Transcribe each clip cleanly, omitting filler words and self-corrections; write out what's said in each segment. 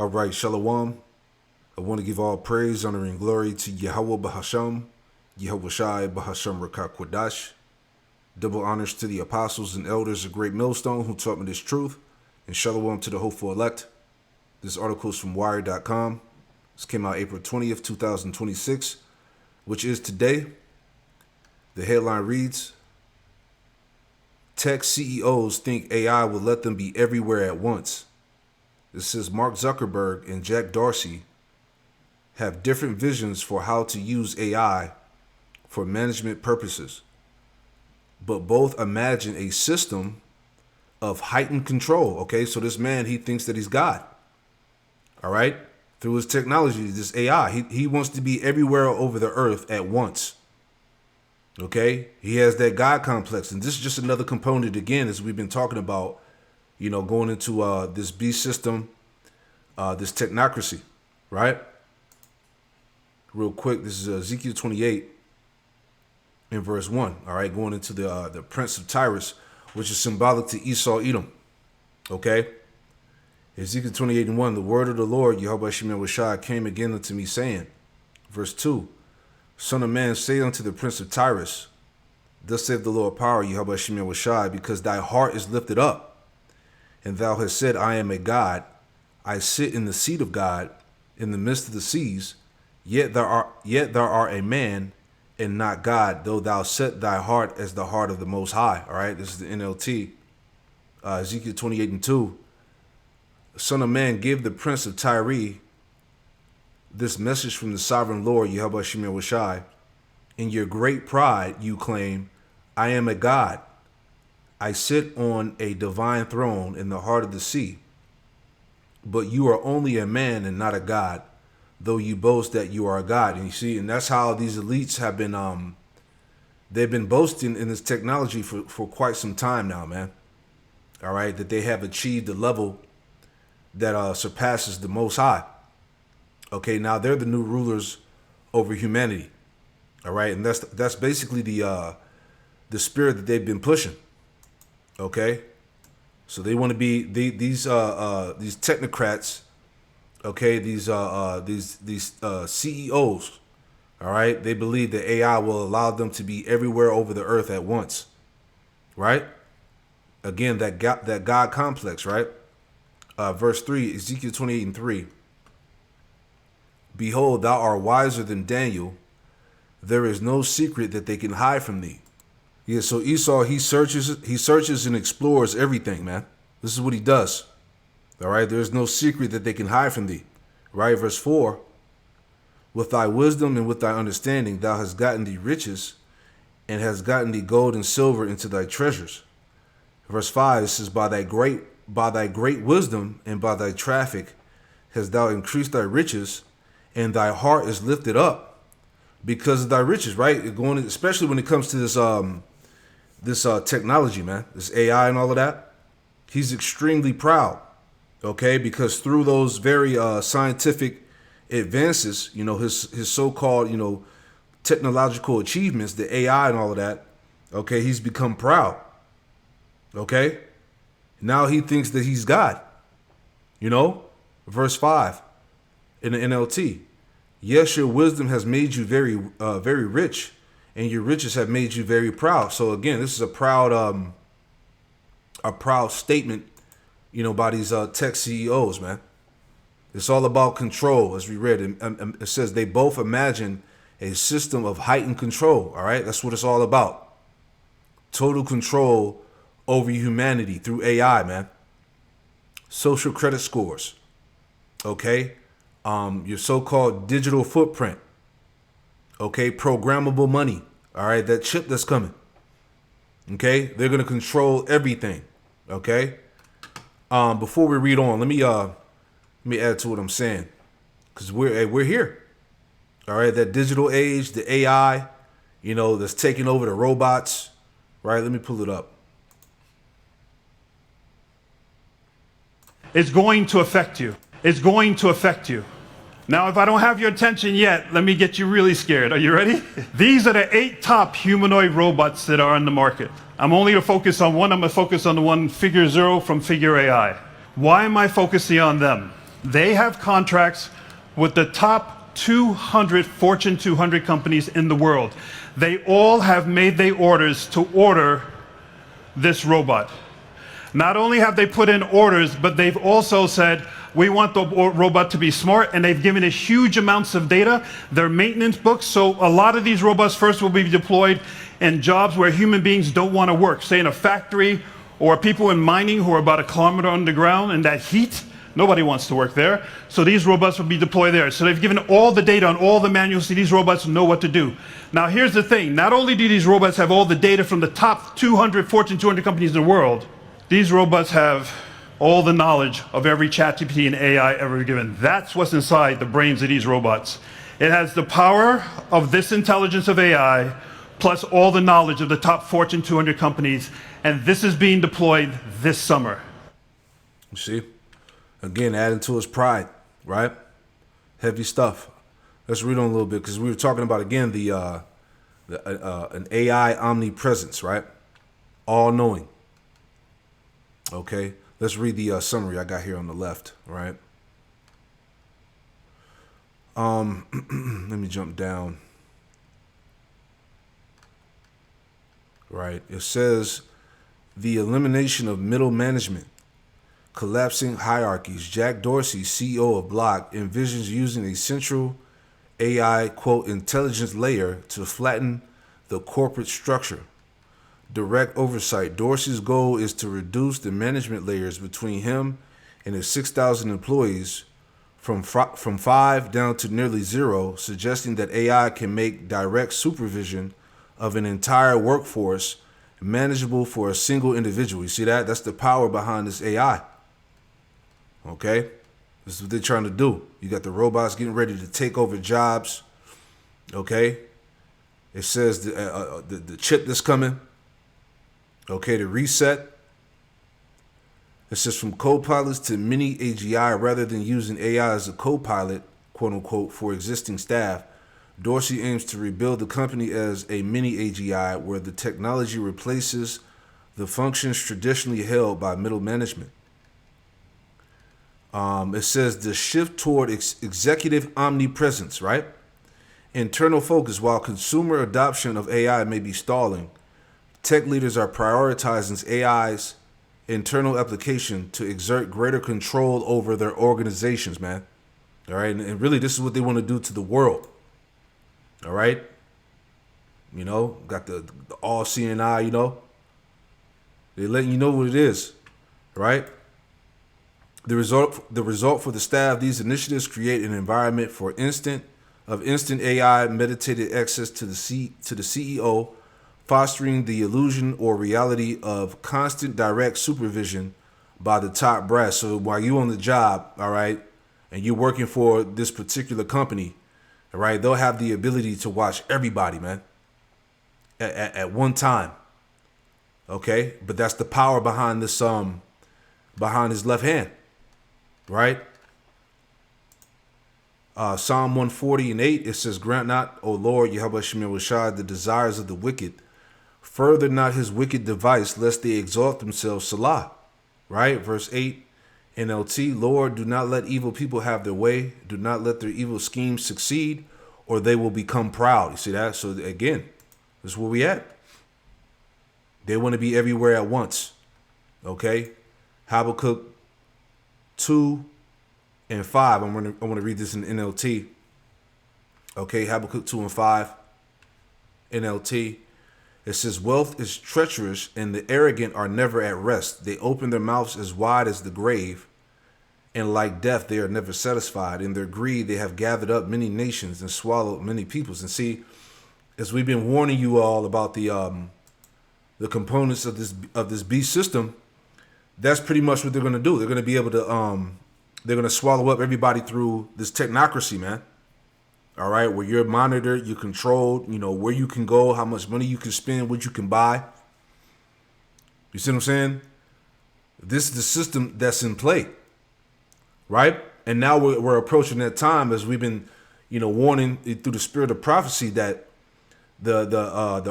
All right, Shalom. I want to give all praise, honor, and glory to Yahweh Bahasham, Yahweh Shai Bahasham Rakak Kwadash. Double honors to the apostles and elders of Great Millstone who taught me this truth, and Shalom to the hopeful elect. This article is from Wire.com. This came out April 20th, 2026, which is today. The headline reads, Tech CEOs think AI will let them be everywhere at once. This says Mark Zuckerberg and Jack Dorsey have different visions for how to use AI for management purposes, but both imagine a system of heightened control. Okay, so this man, he thinks that he's God. All right, through his technology, this AI, he wants to be everywhere over the earth at once. Okay, he has that God complex, and this is just another component again, as we've been talking about, going into this beast system, this technocracy, right? Real quick, this is Ezekiel 28 in verse 1, all right, going into the prince of Tyrus, which is symbolic to Esau, Edom, okay? Ezekiel 28 and 1, the word of the Lord, Yahweh Shemel Washai, came again unto me, saying, verse 2, Son of man, say unto the prince of Tyrus, thus saith the Lord power, Yahweh Shemel Washai, because thy heart is lifted up, and thou hast said, I am a God, I sit in the seat of God, in the midst of the seas, yet thou art a man, and not God, though thou set thy heart as the heart of the Most High. All right, this is the NLT. Ezekiel 28 and 2. Son of man, give the prince of Tyre this message from the sovereign Lord, Yahweh Shemel Washai. In your great pride, you claim, I am a God. I sit on a divine throne in the heart of the sea. But you are only a man and not a God, though you boast that you are a God. And you see, and that's how these elites have been, they've been boasting in this technology for quite some time now, man. All right, that they have achieved a level that surpasses the Most High. Okay, now they're the new rulers over humanity. All right, and that's basically the spirit that they've been pushing. Okay, so they want to be these technocrats. Okay, these CEOs. All right, they believe that AI will allow them to be everywhere over the earth at once. Right? Again, that God complex. Right? Verse 3, Ezekiel 28 and 3. Behold, thou art wiser than Daniel. There is no secret that they can hide from thee. Yeah, so Esau, he searches and explores everything, man. This is what he does. All right, there's no secret that they can hide from thee. Right, verse 4. With thy wisdom and with thy understanding, thou hast gotten thee riches, and hast gotten thee gold and silver into thy treasures. Verse 5, it says, by thy great wisdom and by thy traffic hast thou increased thy riches, and thy heart is lifted up because of thy riches. Right, going especially when it comes to this technology, man, this AI and all of that. He's extremely proud. Okay, because through those very scientific advances, his so-called, technological achievements, the AI and all of that, okay, he's become proud. Okay, now he thinks that he's God. Verse 5 in the NLT. Yes, your wisdom has made you very, very rich, and your riches have made you very proud. So again, this is a proud statement, by these tech CEOs, man. It's all about control, as we read. It says they both imagine a system of heightened control. All right, that's what it's all about. Total control over humanity through AI, man. Social credit scores. Okay, your so-called digital footprint. Okay, programmable money. All right, that chip that's coming. Okay, they're gonna control everything. Okay. Before we read on, let me add to what I'm saying, because we're here. All right, that digital age, the AI, that's taking over the robots. Right, let me pull it up. It's going to affect you. It's going to affect you. Now, if I don't have your attention yet, let me get you really scared. Are you ready? These are the 8 top humanoid robots that are on the market. I'm only going to focus on one. I'm going to focus on the one Figure 0 from Figure AI. Why am I focusing on them? They have contracts with the top 200 Fortune 200 companies in the world. They all have made their orders to order this robot. Not only have they put in orders, but they've also said, we want the robot to be smart, and they've given it huge amounts of data, their maintenance books. So a lot of these robots first will be deployed in jobs where human beings don't want to work, say in a factory, or people in mining who are about a kilometer underground in that heat. Nobody wants to work there. So these robots will be deployed there. So they've given all the data on all the manuals, so these robots know what to do. Now here's the thing, not only do these robots have all the data from the top 200 Fortune 200 companies in the world, these robots have all the knowledge of every ChatGPT and AI ever given. That's what's inside the brains of these robots. It has the power of this intelligence of AI, plus all the knowledge of the top Fortune 200 companies, and this is being deployed this summer. You see? Again, adding to his pride, right? Heavy stuff. Let's read on a little bit, because we were talking about, again, an AI omnipresence, right? All-knowing. Okay, let's read the summary I got here on the left, right? Let me jump down. Right, it says the elimination of middle management, collapsing hierarchies. Jack Dorsey, CEO of Block, envisions using a central AI, quote, intelligence layer to flatten the corporate structure. Direct oversight. Dorsey's goal is to reduce the management layers between him and his 6,000 employees from 5 down to nearly 0, suggesting that AI can make direct supervision of an entire workforce manageable for a single individual. You see that? That's the power behind this AI. Okay? This is what they're trying to do. You got the robots getting ready to take over jobs. Okay? It says the chip that's coming. Okay, the reset. It says from co-pilots to mini AGI, rather than using AI as a co-pilot, quote unquote, for existing staff, Dorsey aims to rebuild the company as a mini AGI where the technology replaces the functions traditionally held by middle management. It says the shift toward executive omnipresence, right? Internal focus. While consumer adoption of AI may be stalling, tech leaders are prioritizing AI's internal application to exert greater control over their organizations, man. All right. And really, this is what they want to do to the world. All right. You know, got the all-seeing eye, you know. They're letting you know what it is. Right. The result for the staff, these initiatives create an environment for instant AI meditated access to the CEO, fostering the illusion or reality of constant direct supervision by the top brass. So while you're on the job, all right, and you're working for this particular company, all right, they'll have the ability to watch everybody, man, at one time. Okay, but that's the power behind this behind his left hand, right? Psalm 140:8, it says, "Grant not, O Lord, Yahweh Shemir Rashad, the desires of the wicked. Further not his wicked device, lest they exalt themselves." Salah, right? Verse 8, NLT, "Lord, do not let evil people have their way. Do not let their evil schemes succeed, or they will become proud." You see that? So again, this is where we at. They want to be everywhere at once. Okay? Habakkuk 2:5. I want to read this in NLT. Okay, Habakkuk 2:5, NLT. It says, "Wealth is treacherous, and the arrogant are never at rest. They open their mouths as wide as the grave, and like death, they are never satisfied. In their greed, they have gathered up many nations and swallowed many peoples." And see, as we've been warning you all about the components of this beast system, that's pretty much what they're going to do. They're going to be able to they're going to swallow up everybody through this technocracy, man. All right, where you're monitored, you're controlled, you know, where you can go, how much money you can spend, what you can buy. You see what I'm saying? This is the system that's in play, right? And now we're approaching that time, as we've been, you know, warning through the spirit of prophecy, that the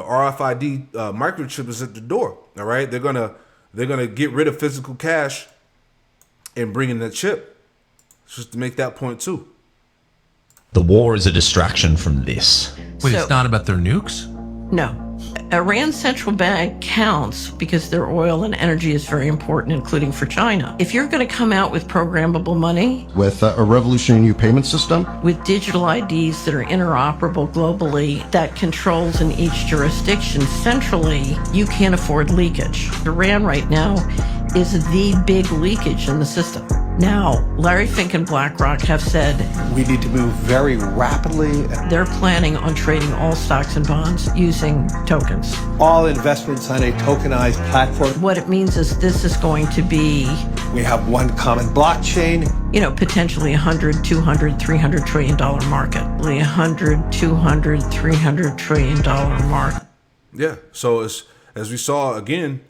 RFID microchip is at the door. All right, they're gonna get rid of physical cash and bring in that chip. Just to make that point too. The war is a distraction from this. Wait, So- it's not about their nukes? No. Iran's central bank counts because their oil and energy is very important, including for China. If you're going to come out with programmable money, with a revolutionary new payment system. with digital IDs that are interoperable globally, that controls in each jurisdiction centrally, you can't afford leakage. Iran right now is the big leakage in the system. Now, Larry Fink and BlackRock have said We need to move very rapidly. they're planning on trading all stocks and bonds using tokens. All investments on a tokenized platform. What it means is this is going to be, We have one common blockchain. potentially 100, 200, 300 trillion dollar market. 100, 200, 300 trillion dollar market. Yeah. So it's, as we saw again,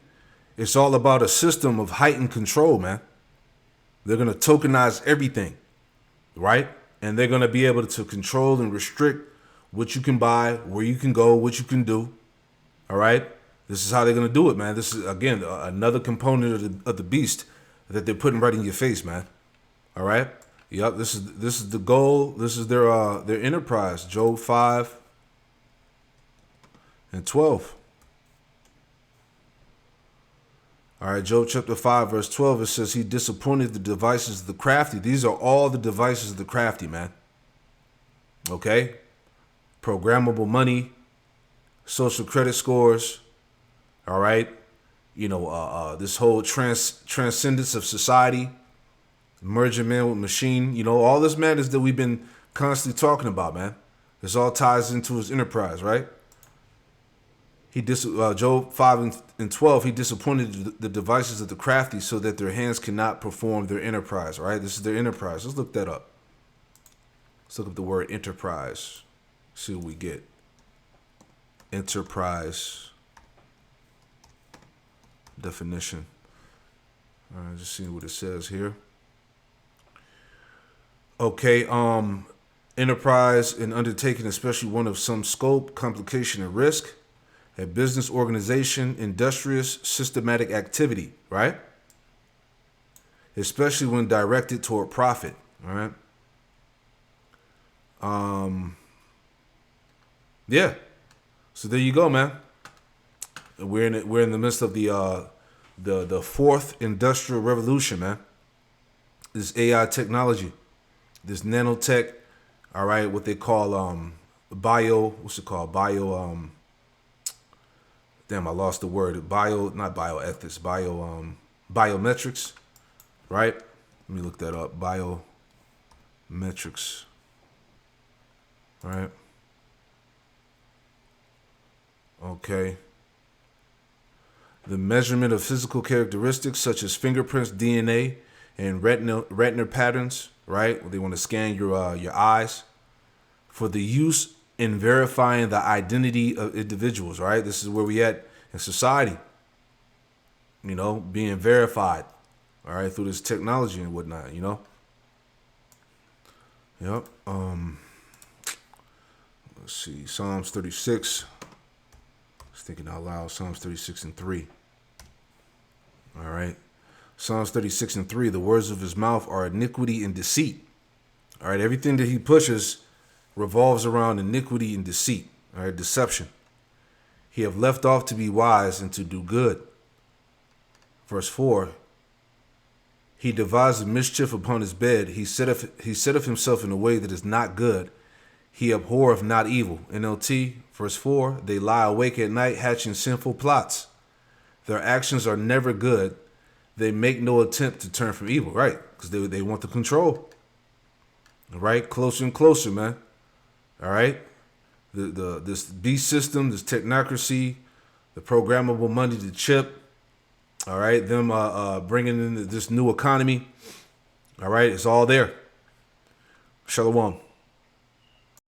it's all about a system of heightened control, man. They're going to tokenize everything, right? And they're going to be able to control and restrict what you can buy, where you can go, what you can do. All right? This is how they're going to do it, man. This is, again, another component of the beast that they're putting right in your face, man. All right? Yep, this is the goal. This is their enterprise. Job 5 and 12. All right, Job chapter 5, verse 12, it says, he disappointed the devices of the crafty. These are all the devices of the crafty, man. Okay? Programmable money, social credit scores, all right? This whole transcendence of society, merging man with machine, all this madness that we've been constantly talking about, man. This all ties into his enterprise, right? Job 5 and 12, he disappointed the devices of the crafty so that their hands cannot perform their enterprise, right? This is their enterprise. Let's look that up. Let's look up the word enterprise. See what we get. Enterprise definition. All right, just seeing what it says here. Okay, enterprise, an undertaking, especially one of some scope, complication, and risk. A business organization, industrious, systematic activity, right? Especially when directed toward profit, all right? Yeah. So there you go, man. We're in the midst of the fourth industrial revolution, man. This AI technology, this nanotech, all right, what they call damn, I lost the word. Not bioethics, biometrics, right? Let me look that up. Biometrics, right? Okay. The measurement of physical characteristics such as fingerprints, DNA, and retina patterns, right? They want to scan your eyes for the use in verifying the identity of individuals, right? This is where we at in society, being verified, all right, through this technology and whatnot, Yep. Let's see, Psalms 36. I was thinking out loud, Psalms 36 and 3. All right. Psalms 36 and 3, the words of his mouth are iniquity and deceit. All right, everything that he pushes revolves around iniquity and deceit, all right, deception. He have left off to be wise and to do good. Verse 4, he devised mischief upon his bed. He setteth himself in a way that is not good. He abhorreth not evil. NLT, verse 4, they lie awake at night hatching sinful plots. Their actions are never good. They make no attempt to turn from evil, right? Because they want the control. All right, closer and closer, man. All right, this beast system, this technocracy, the programmable money, the chip. All right, them bringing in this new economy. All right, it's all there. Shalom.